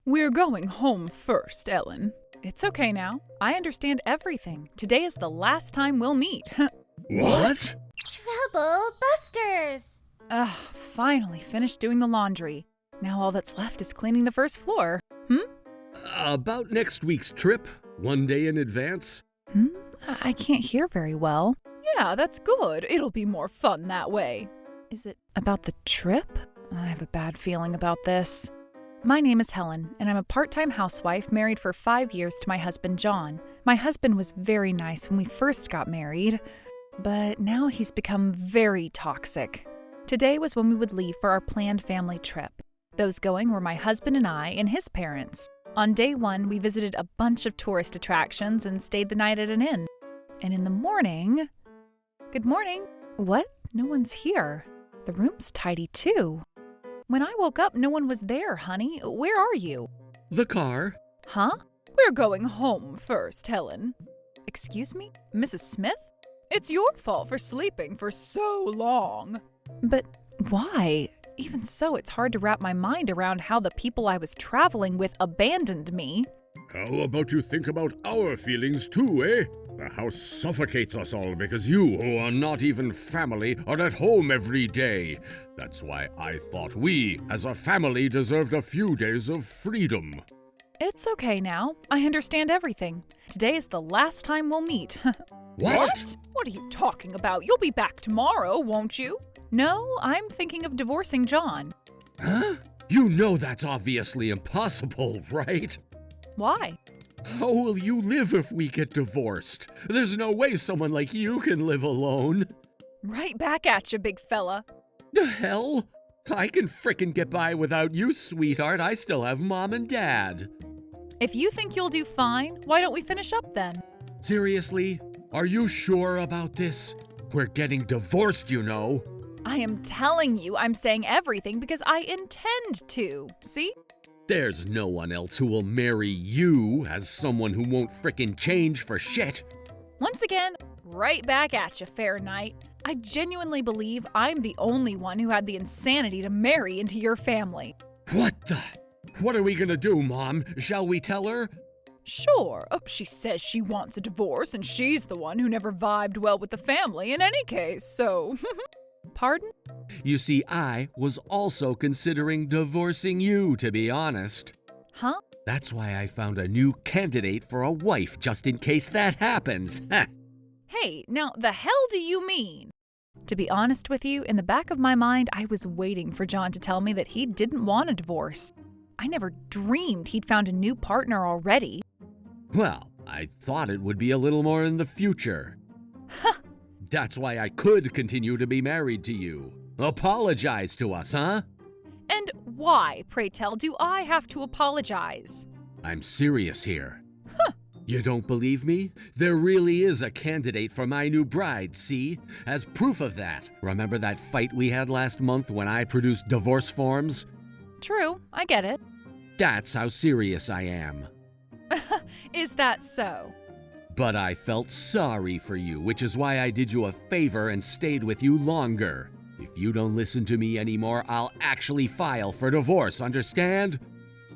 We're going home first, Ellen. It's okay now. I understand everything. Today is the last time we'll meet. What? Trouble busters! Finally finished doing the laundry. Now all that's left is cleaning the first floor. About next week's trip, one day in advance. I can't hear very well. Yeah, that's good. It'll be more fun that way. Is it about the trip? I have a bad feeling about this. My name is Helen, and I'm a part-time housewife married for 5 years to my husband, John. My husband was very nice when we first got married, but now he's become very toxic. Today was when we would leave for our planned family trip. Those going were my husband and I and his parents. On day one, we visited a bunch of tourist attractions and stayed the night at an inn. And in the morning... Good morning. What? No one's here. The room's tidy too. When I woke up, no one was there, honey. Where are you? The car. Huh? We're going home first, Helen. Excuse me? Mrs. Smith? It's your fault for sleeping for so long. But why? Even so, it's hard to wrap my mind around how the people I was traveling with abandoned me. How about you think about our feelings too, eh? The house suffocates us all because you, who are not even family, are at home every day. That's why I thought we, as a family, deserved a few days of freedom. It's okay now. I understand everything. Today is the last time we'll meet. What? What are you talking about? You'll be back tomorrow, won't you? No, I'm thinking of divorcing John. Huh? You know that's obviously impossible, right? Why? How will you live if we get divorced? There's no way someone like you can live alone. Right back at you, big fella. The hell? I can frickin' get by without you, sweetheart. I still have mom and dad. If you think you'll do fine, why don't we finish up then? Seriously? Are you sure about this? We're getting divorced, you know. I am telling you, I'm saying everything because I intend to. See? There's no one else who will marry you as someone who won't frickin' change for shit. Once again, right back at you, fair knight. I genuinely believe I'm the only one who had the insanity to marry into your family. What the? What are we gonna do, Mom? Shall we tell her? Sure. She says she wants a divorce, and she's the one who never vibed well with the family in any case, so... Pardon? You see, I was also considering divorcing you, to be honest. Huh? That's why I found a new candidate for a wife, just in case that happens. Hey, now the hell do you mean? To be honest with you, in the back of my mind, I was waiting for John to tell me that he didn't want a divorce. I never dreamed he'd found a new partner already. Well, I thought it would be a little more in the future. Huh. That's why I could continue to be married to you. Apologize to us, huh? And why, pray tell, do I have to apologize? I'm serious here. You don't believe me? There really is a candidate for my new bride, see? As proof of that, remember that fight we had last month when I produced divorce forms? True, I get it. That's how serious I am. Is that so? But I felt sorry for you, which is why I did you a favor and stayed with you longer. If you don't listen to me anymore, I'll actually file for divorce, understand?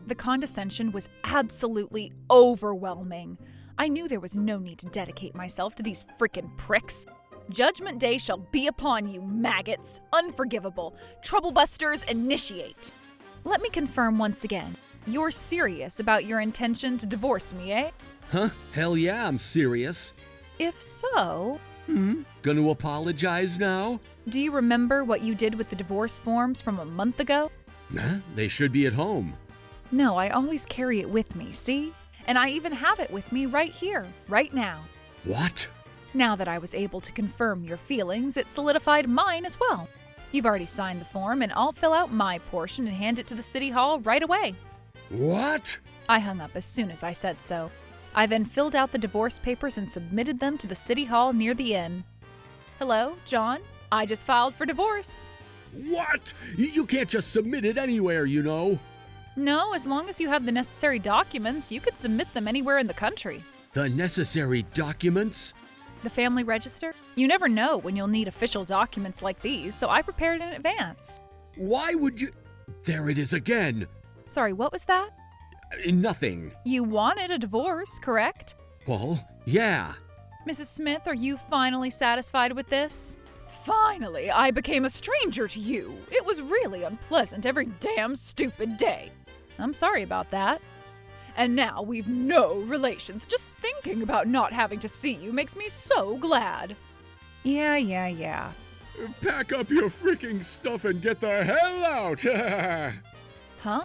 The condescension was absolutely overwhelming. I knew there was no need to dedicate myself to these frickin' pricks. Judgment Day shall be upon you, maggots. Unforgivable. Troublebusters initiate. Let me confirm once again. You're serious about your intention to divorce me, eh? Huh? Hell yeah, I'm serious. If so... Gonna apologize now? Do you remember what you did with the divorce forms from a month ago? Nah, they should be at home. No, I always carry it with me, see? And I even have it with me right here, right now. What? Now that I was able to confirm your feelings, it solidified mine as well. You've already signed the form, and I'll fill out my portion and hand it to the city hall right away. What? I hung up as soon as I said so. I then filled out the divorce papers and submitted them to the city hall near the inn. Hello, John? I just filed for divorce. What? You can't just submit it anywhere, you know. No, as long as you have the necessary documents, you can submit them anywhere in the country. The necessary documents? The family register? You never know when you'll need official documents like these, so I prepared in advance. Why would you... There it is again. Sorry, what was that? Nothing. You wanted a divorce, correct? Well, yeah. Mrs. Smith, are you finally satisfied with this? Finally, I became a stranger to you. It was really unpleasant every damn stupid day. I'm sorry about that. And now we've no relations. Just thinking about not having to see you makes me so glad. Yeah. Pack up your freaking stuff and get the hell out! Huh?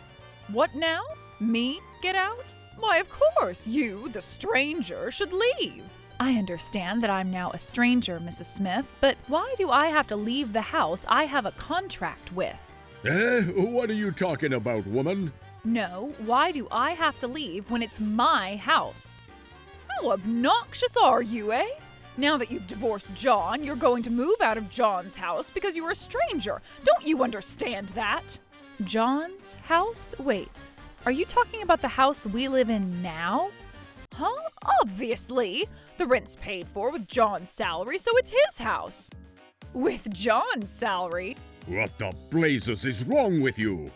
What now? Me get out? Why, of course, you, the stranger, should leave. I understand that I'm now a stranger, Mrs. Smith, but why do I have to leave the house I have a contract with? What are you talking about, woman? No, why do I have to leave when it's my house? How obnoxious are you, eh? Now that you've divorced John, you're going to move out of John's house because you're a stranger. Don't you understand that? John's house? Wait, are you talking about the house we live in now? Huh? Obviously. The rent's paid for with John's salary, so it's his house. With John's salary? What the blazes is wrong with you?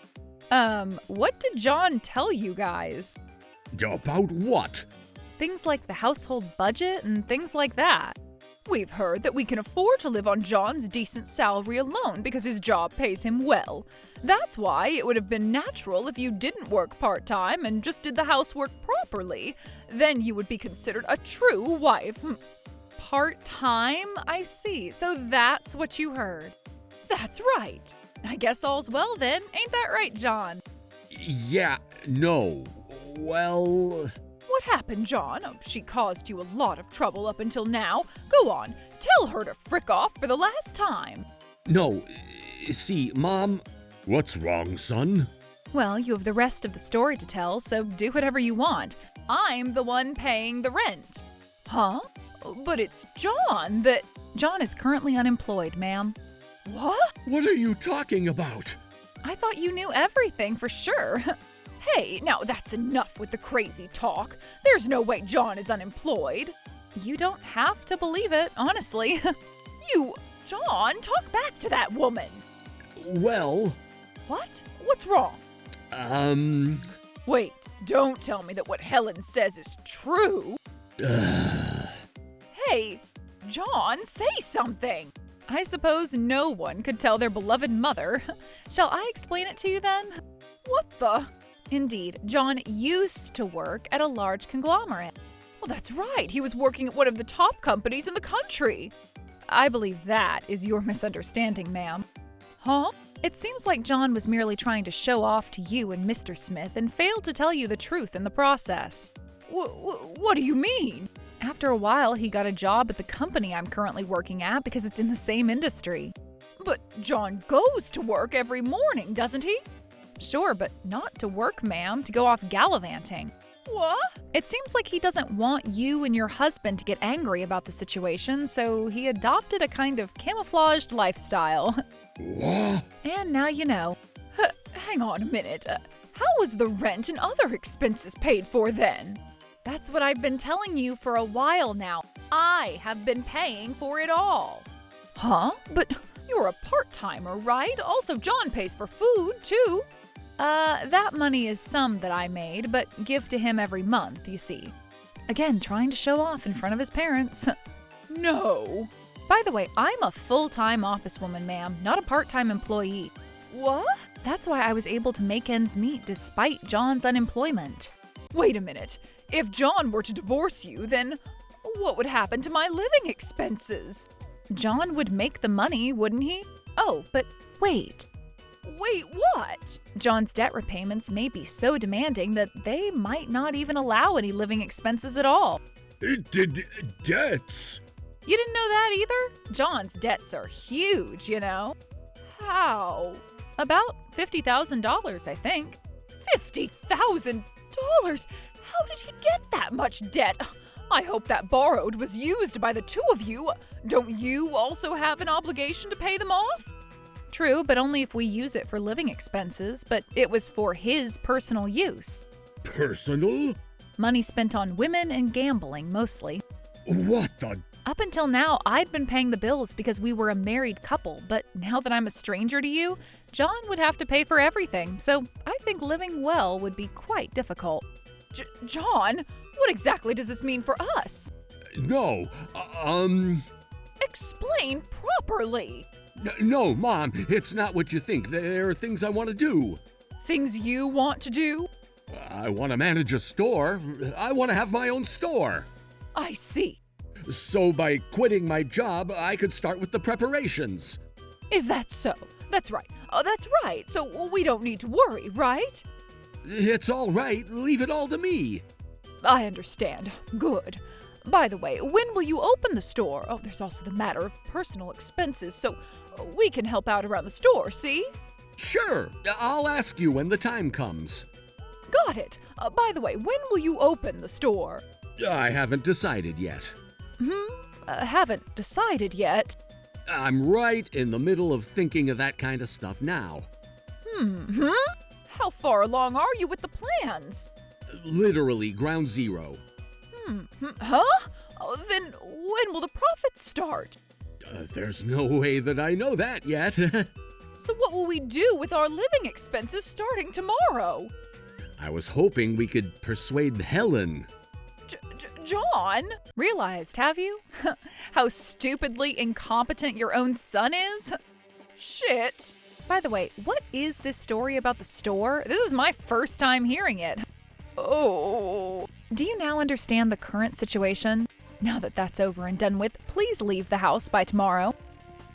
What did John tell you guys? About what? Things like the household budget and things like that. We've heard that we can afford to live on John's decent salary alone because his job pays him well. That's why it would have been natural if you didn't work part-time and just did the housework properly. Then you would be considered a true wife. Part-time? I see. So that's what you heard. That's right. I guess all's well then. Ain't that right, John? Yeah, no. Well... What happened, John? Oh, she caused you a lot of trouble up until now. Go on, tell her to frick off for the last time. No, see, Mom... What's wrong, son? Well, you have the rest of the story to tell, so do whatever you want. I'm the one paying the rent. Huh? But it's John that... John is currently unemployed, ma'am. What? What are you talking about? I thought you knew everything for sure. Hey, now that's enough with the crazy talk. There's no way John is unemployed. You don't have to believe it, honestly. John, talk back to that woman. Well... What? What's wrong? Wait, don't tell me that what Helen says is true. Hey, John, say something. I suppose no one could tell their beloved mother. Shall I explain it to you then? What the? Indeed, John used to work at a large conglomerate. Well, that's right. He was working at one of the top companies in the country. I believe that is your misunderstanding, ma'am. Huh? It seems like John was merely trying to show off to you and Mr. Smith and failed to tell you the truth in the process. What do you mean? After a while, he got a job at the company I'm currently working at because it's in the same industry. But John goes to work every morning, doesn't he? Sure, but not to work, ma'am, to go off gallivanting. What? It seems like he doesn't want you and your husband to get angry about the situation, so he adopted a kind of camouflaged lifestyle. What? And now you know. Hang on a minute. How was the rent and other expenses paid for then? That's what I've been telling you for a while now. I have been paying for it all. Huh? But you're a part-timer, right? Also, John pays for food, too. That money is some that I made, but give to him every month, you see. Again, trying to show off in front of his parents. No. By the way, I'm a full-time office woman, ma'am, not a part-time employee. What? That's why I was able to make ends meet despite John's unemployment. Wait a minute. If John were to divorce you, then what would happen to my living expenses? John would make the money, wouldn't he? Oh, but wait. Wait, what? John's debt repayments may be so demanding that they might not even allow any living expenses at all. Debts? You didn't know that either? John's debts are huge, you know. How? About $50,000, I think. $50,000? How did he get that much debt? I hope that borrowed was used by the two of you. Don't you also have an obligation to pay them off? True, but only if we use it for living expenses, but it was for his personal use. Personal? Money spent on women and gambling, mostly. What the Up until now, I'd been paying the bills because we were a married couple, but now that I'm a stranger to you, John would have to pay for everything, so I think living well would be quite difficult. John, what exactly does this mean for us? No, Explain properly. No, Mom, it's not what you think. There are things I want to do. Things you want to do? I want to manage a store. I want to have my own store. I see. So by quitting my job, I could start with the preparations. Is that so? That's right. Oh, that's right. So we don't need to worry, right? It's all right. Leave it all to me. I understand. Good. By the way, when will you open the store? Oh, there's also the matter of personal expenses, so we can help out around the store, see? Sure. I'll ask you when the time comes. Got it. By the way, when will you open the store? I haven't decided yet. Haven't decided yet. I'm right in the middle of thinking of that kind of stuff now. How far along are you with the plans? Literally ground zero. Huh? Oh, then when will the profits start? There's no way that I know that yet. So what will we do with our living expenses starting tomorrow? I was hoping we could persuade Helen. John? Realized, have you? How stupidly incompetent your own son is? Shit. By the way, what is this story about the store? This is my first time hearing it. Oh. Do you now understand the current situation? Now that that's over and done with, please leave the house by tomorrow.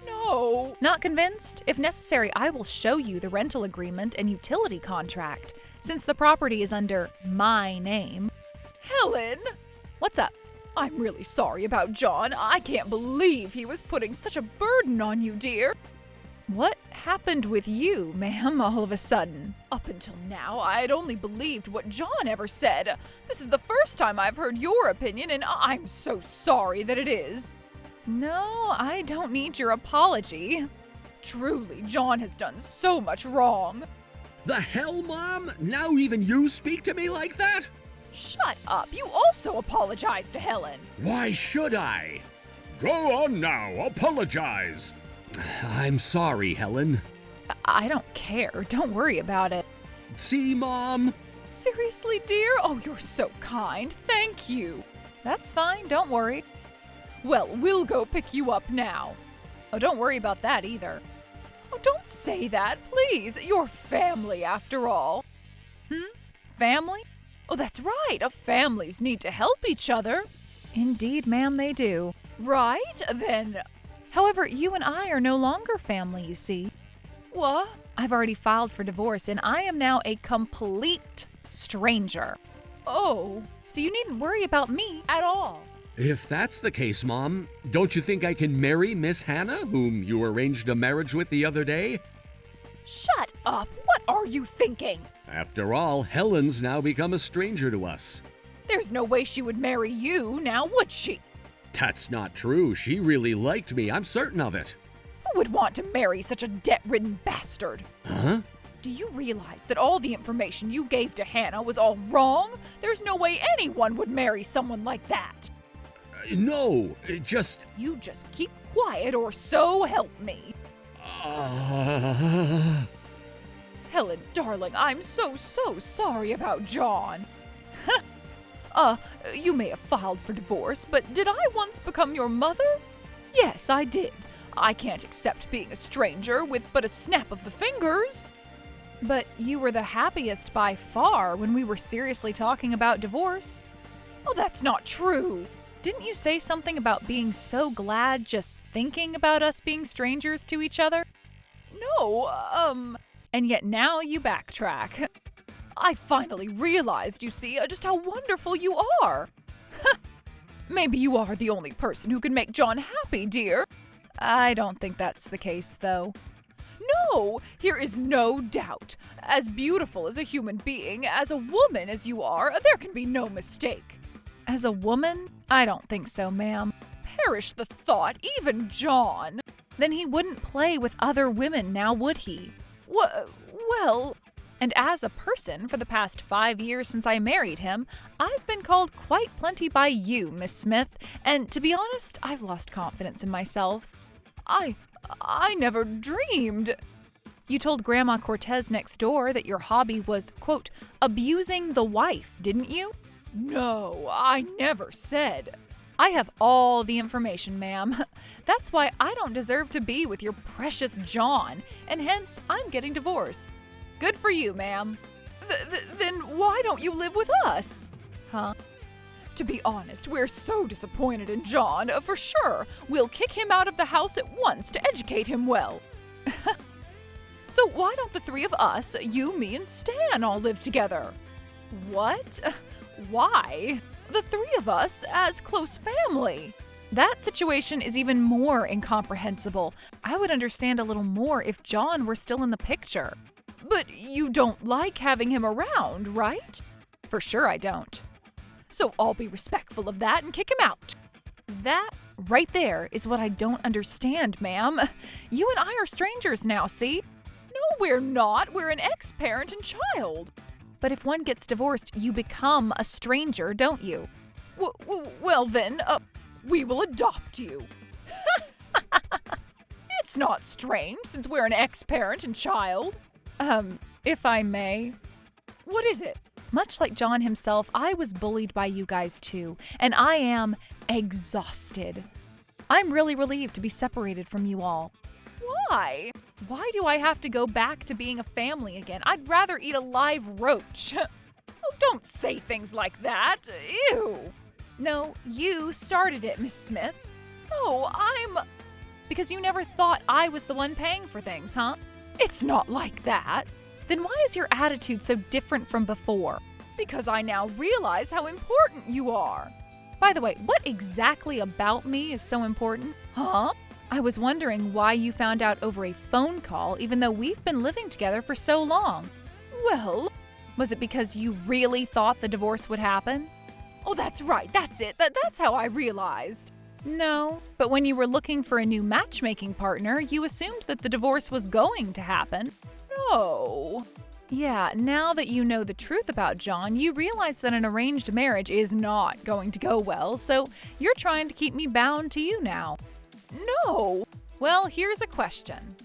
No. Not convinced? If necessary, I will show you the rental agreement and utility contract, since the property is under my name. Helen! What's up? I'm really sorry about John. I can't believe he was putting such a burden on you, dear. What happened with you, ma'am, all of a sudden? Up until now, I'd only believed what John ever said. This is the first time I've heard your opinion, and I'm so sorry that it is. No, I don't need your apology. Truly, John has done so much wrong. The hell, Mom? Now even you speak to me like that? Shut up. You also apologized to Helen. Why should I? Go on now, apologize. I'm sorry, Helen. I don't care. Don't worry about it. See, Mom? Seriously, dear? Oh, you're so kind. Thank you. That's fine. Don't worry. Well, we'll go pick you up now. Oh, don't worry about that either. Oh, don't say that, please. You're family, after all. Family? Oh, that's right. Families need to help each other. Indeed, ma'am, they do. Right? Then... However, you and I are no longer family, you see. What? I've already filed for divorce, and I am now a complete stranger. Oh, so you needn't worry about me at all. If that's the case, Mom, don't you think I can marry Miss Hannah, whom you arranged a marriage with the other day? Shut up! What are you thinking? After all, Helen's now become a stranger to us. There's no way she would marry you now, would she? That's not true. She really liked me. I'm certain of it. Who would want to marry such a debt-ridden bastard? Huh? Do you realize that all the information you gave to Hannah was all wrong? There's no way anyone would marry someone like that. No, You just keep quiet or so help me. Helen, darling, I'm so sorry about John. You may have filed for divorce, but did I once become your mother? Yes, I did. I can't accept being a stranger with but a snap of the fingers. But you were the happiest by far when we were seriously talking about divorce. Oh, that's not true. Didn't you say something about being so glad just thinking about us being strangers to each other? No, and yet now you backtrack. I finally realized, you see, just how wonderful you are. Maybe you are the only person who can make John happy, dear. I don't think that's the case, though. No, here is no doubt. As beautiful as a human being, as a woman as you are, there can be no mistake. As a woman? I don't think so, ma'am. Perish the thought, even John. Then he wouldn't play with other women now, would he? Well, And as a person, for the past 5 years since I married him, I've been called quite plenty by you, Miss Smith, and to be honest, I've lost confidence in myself. I never dreamed. You told Grandma Cortez next door that your hobby was, quote, abusing the wife, didn't you? No, I never said. I have all the information, ma'am. That's why I don't deserve to be with your precious John, and hence I'm getting divorced. Good for you, ma'am. Then why don't you live with us? Huh? To be honest, we're so disappointed in John, for sure. We'll kick him out of the house at once to educate him well. So why don't the three of us, you, me, and Stan, all live together? What? Why? The three of us as close family. That situation is even more incomprehensible. I would understand a little more if John were still in the picture. But you don't like having him around, right? For sure I don't. So I'll be respectful of that and kick him out. That right there is what I don't understand, ma'am. You and I are strangers now, see? No, we're not. We're an ex-parent and child. But if one gets divorced, you become a stranger, don't you? Well then, we will adopt you. It's not strange since we're an ex-parent and child. If I may. What is it? Much like John himself, I was bullied by you guys too, and I am exhausted. I'm really relieved to be separated from you all. Why? Why do I have to go back to being a family again? I'd rather eat a live roach. Oh, don't say things like that. Ew. No, you started it, Miss Smith. No, Because you never thought I was the one paying for things, huh? It's not like that. Then why is your attitude so different from before? Because I now realize how important you are. By the way, what exactly about me is so important? Huh? I was wondering why you found out over a phone call even though we've been living together for so long. Well, was it because you really thought the divorce would happen? Oh, that's right, that's it. That's how I realized. No, but when you were looking for a new matchmaking partner, you assumed that the divorce was going to happen. No. Yeah, now that you know the truth about John, you realize that an arranged marriage is not going to go well, so you're trying to keep me bound to you now. No. Well, here's a question.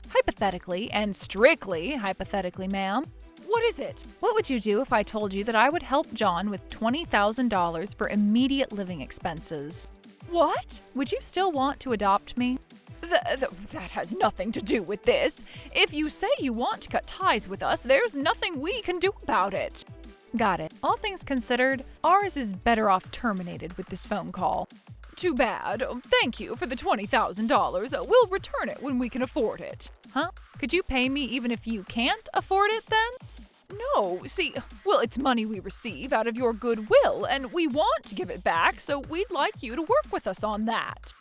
Hypothetically, and strictly hypothetically, ma'am. What is it? What would you do if I told you that I would help John with $20,000 for immediate living expenses? What? Would you still want to adopt me? That has nothing to do with this. If you say you want to cut ties with us, there's nothing we can do about it. Got it. All things considered, ours is better off terminated with this phone call. Too bad. Thank you for the $20,000. We'll return it when we can afford it. Huh? Could you pay me even if you can't afford it then? No, see, well, it's money we receive out of your goodwill, and we want to give it back, so we'd like you to work with us on that.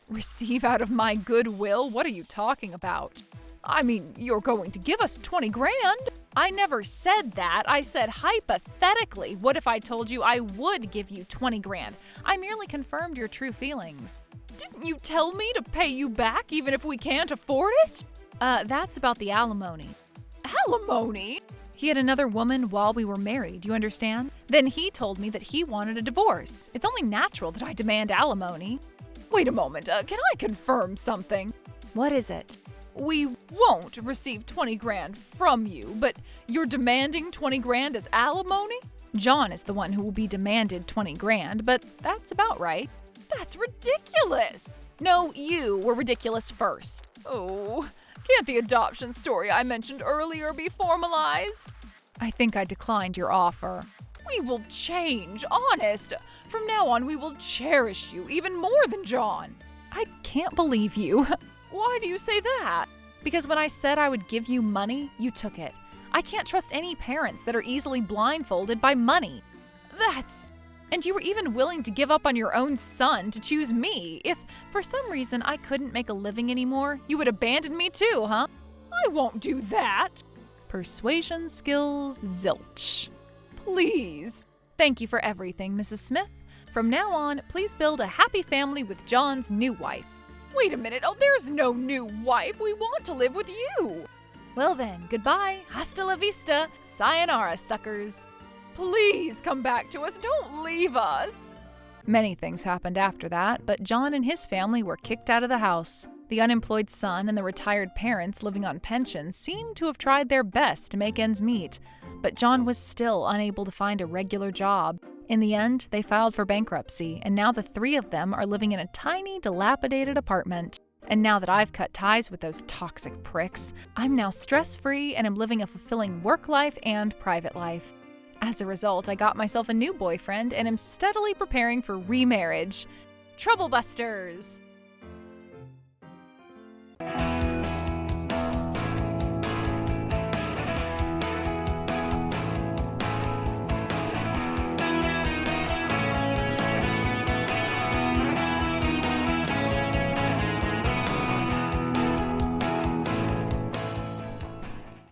Receive out of my goodwill? What are you talking about? I mean, you're going to give us 20 grand. I never said that. I said hypothetically. What if I told you I would give you 20 grand? I merely confirmed your true feelings. Didn't you tell me to pay you back even if we can't afford it? That's about the alimony. Alimony? He had another woman while we were married, you understand? Then he told me that he wanted a divorce. It's only natural that I demand alimony. Wait a moment, can I confirm something? What is it? We won't receive 20 grand from you, but you're demanding 20 grand as alimony? John is the one who will be demanded 20 grand, but that's about right. That's ridiculous! No, you were ridiculous first. Oh, can't the adoption story I mentioned earlier be formalized? I think I declined your offer. We will change, honest. From now on, we will cherish you even more than John. I can't believe you. Why do you say that? Because when I said I would give you money, you took it. I can't trust any parents that are easily blindfolded by money. And you were even willing to give up on your own son to choose me. If, for some reason, I couldn't make a living anymore, you would abandon me too, huh? I won't do that. Persuasion skills, zilch. Please. Thank you for everything, Mrs. Smith. From now on, please build a happy family with John's new wife. Wait a minute. Oh, there's no new wife. We want to live with you. Well then, goodbye, hasta la vista, sayonara, suckers. Please come back to us, don't leave us. Many things happened after that, but John and his family were kicked out of the house. The unemployed son and the retired parents living on pensions seemed to have tried their best to make ends meet, but John was still unable to find a regular job. In the end, they filed for bankruptcy, and now the three of them are living in a tiny, dilapidated apartment. And now that I've cut ties with those toxic pricks, I'm now stress-free and am living a fulfilling work life and private life. As a result, I got myself a new boyfriend and am steadily preparing for remarriage. Troublebusters!